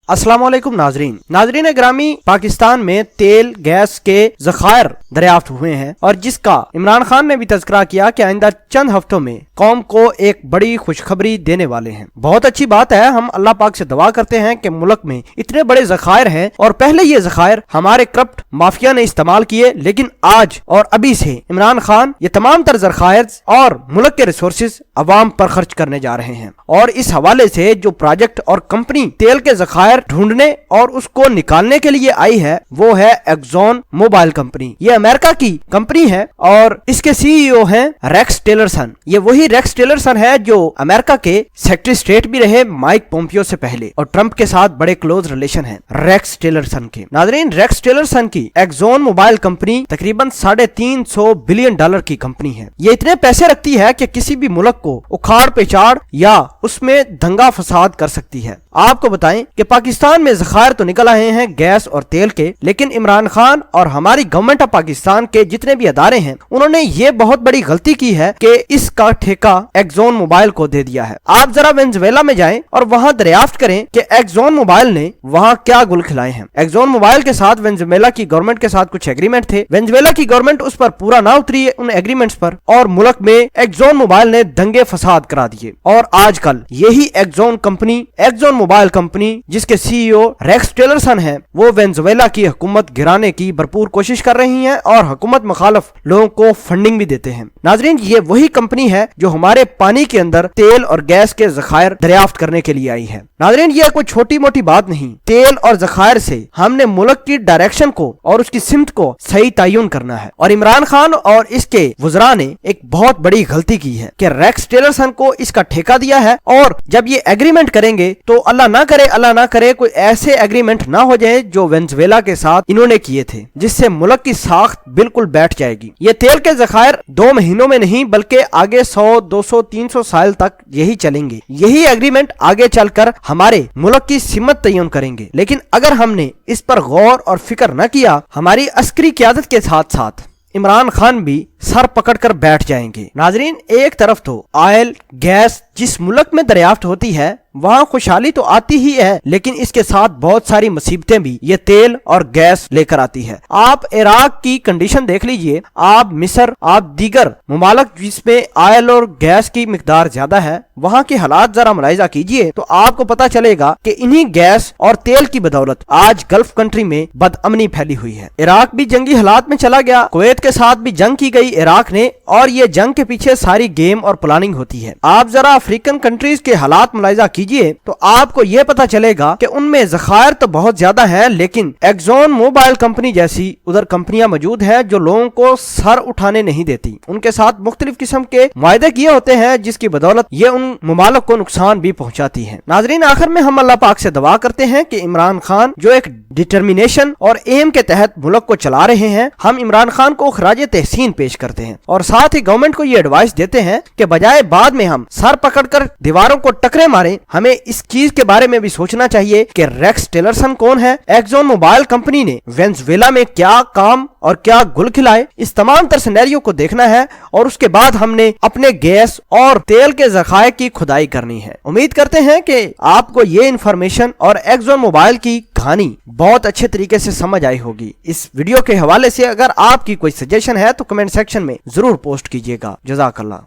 अस्सलामुअलैकुम नाजरीन ग्रामी, पाकिस्तान में तेल गैस के ज़खायर दरियाफ्त हुए हैं और जिसका इमरान खान ने भी तज़किरा किया कि आइंदा चंद हफ्तों में कौम को एक बड़ी खुशखबरी देने वाले हैं। बहुत अच्छी बात है। हम अल्लाह पाक से दुआ करते हैं कि मुल्क में इतने बड़े ज़खायर हैं और पहले ये ज़खायर हमारे करप्ट माफिया ने इस्तेमाल किए, लेकिन आज और अभी से इमरान खान ये तमाम तर ज़खायर और मुल्क के रिसोर्सेज अवाम पर खर्च करने जा रहे हैं। और इस हवाले से जो प्रोजेक्ट और कंपनी तेल के ज़खायर ढूंढने और उसको निकालने के लिए आई है वो है एक्सॉन मोबाइल कंपनी। ये अमेरिका की कंपनी है और इसके सीईओ हैं रेक्स टिलरसन। ये वही रेक्स टिलरसन है जो अमेरिका के सेक्रेटरी स्टेट भी रहे माइक पोम्पियो से पहले और ट्रंप के साथ बड़े क्लोज रिलेशन है रेक्स टिलरसन के। नाजरीन, रेक्स टिलरसन की एक्सॉन मोबाइल कंपनी तकरीबन $350 बिलियन की कंपनी है। ये इतने पैसे रखती है कि किसी भी मुल्क को उखाड़ पेचाड़ या उसमें दंगा फसाद कर सकती है। आपको बताएं कि पाकिस्तान में ज़खायर तो निकल आए हैं गैस और तेल के, लेकिन इमरान खान और हमारी गवर्नमेंट ऑफ पाकिस्तान के जितने भी अदारे हैं उन्होंने ये बहुत बड़ी गलती की है कि इसका ठेका एक्सॉन मोबाइल को दे दिया है। आप जरा वेनेजुएला में जाएं और वहां दरियाफ्त करें कि एक्सॉन मोबाइल ने वहां क्या गुल खिलाए हैं। एक्सॉन मोबाइल के साथ वेनेजुएला की गवर्नमेंट के साथ कुछ एग्रीमेंट थे। वेनेजुएला की गवर्नमेंट उस पर पूरा ना उतरी उन एग्रीमेंट्स पर और मुल्क में एक्सॉन मोबाइल ने दंगे फसाद करा दिए। और आजकल यही एक्सॉन मोबाइल कंपनी जिसके सीईओ रेक्स टिलरसन है वो वेनेजुएला की हुकूमत गिराने की भरपूर कोशिश कर रही है और हुकूमत मुखालिफ लोगों को फंडिंग भी देते हैं। नाजरीन, ये वही कंपनी है जो हमारे पानी के अंदर तेल और गैस के ज़खायर दरियाफ्त करने के लिए आई है। नाजरीन, ये कोई छोटी मोटी बात नहीं। तेल और ज़खायर से हमने मुल्क की डायरेक्शन को और उसकी सिमत को सही तयन करना है और इमरान खान और इसके वज़रा ने एक बहुत बड़ी गलती की है कि रेक्स टिलरसन को इसका ठेका दिया है और जब ये एग्रीमेंट करेंगे तो अल्लाह ना करे कोई ऐसे एग्रीमेंट ना हो जाए जो वेनेजुएला के साथ इन्होंने किए थे, जिससे मुल्क की साख्त बिल्कुल बैठ जाएगी। ये तेल के ज़खायर 2 महीनों में नहीं बल्कि आगे 100, 200, 300 साल तक यही चलेंगे। यही एग्रीमेंट आगे चलकर हमारे मुल्क की सिमत तयन करेंगे। लेकिन अगर हमने इस पर गौर और फिक्र न किया, हमारी अस्करी क़यादत के साथ साथ इमरान खान भी सर पकड़कर बैठ जाएंगे। नाजरीन, एक तरफ तो ऑयल गैस जिस मुल्क में दरियाफ्त होती है वहाँ खुशहाली तो आती ही है, लेकिन इसके साथ बहुत सारी मुसीबतें भी ये तेल और गैस लेकर आती है। आप इराक की कंडीशन देख लीजिए, आप मिस्र, आप दीगर ममालिक जिसमें ऑयल और गैस की मिकदार ज्यादा है, वहाँ के हालात जरा मुलाहिजा कीजिए तो आपको पता चलेगा कि इन्हीं गैस और तेल की बदौलत आज गल्फ कंट्री में बदअमनी फैली हुई है। इराक भी जंगी हालात में चला गया, कुवैत के साथ भी जंग की गई इराक ने, और ये जंग के पीछे सारी गेम और प्लानिंग होती है। आप जरा अफ्रीकन कंट्रीज के हालात मुलाहिजा कीजिए तो आपको यह पता चलेगा कि उनमें ज़खायर तो बहुत ज्यादा है, लेकिन एक्सॉन मोबाइल कंपनी जैसी उधर कंपनियां मौजूद हैं जो लोगों को सर उठाने नहीं देती। उनके साथ मुख्तलिफ किस्म के मुआहदे किए होते हैं जिसकी बदौलत ये उन ममालिक को नुकसान भी पहुंचाती है। नाजरीन, आखिर में हम अल्लाह पाक से दुआ करते हैं कि इमरान खान जो एक डिटर्मिनेशन और एम के तहत मुल्क को चला रहे हैं, हम इमरान खान को खराज तहसीन पेश करते हैं और साथ ही गवर्नमेंट को ये एडवाइस देते हैं कि बजाय बाद में हम सर पकड़कर दीवारों को टकरे मारे, हमें इस चीज के बारे में भी सोचना चाहिए कि रेक्स टिलरसन कौन है, एक्सॉन मोबाइल कंपनी ने वेनेजुएला में क्या काम और क्या गुल खिलाए, इस तमाम तर सिनेरियो को देखना है और उसके बाद हमने अपने गैस और तेल के ज़खायर की खुदाई करनी है। उम्मीद करते हैं कि आपको ये इंफॉर्मेशन और एक्सॉन मोबाइल की कहानी बहुत अच्छे तरीके से समझ आई होगी। इस वीडियो के हवाले से अगर आपकी कोई सजेशन है तो कमेंट सेक्शन में जरूर पोस्ट कीजिएगा। जज़ाकल्लाह।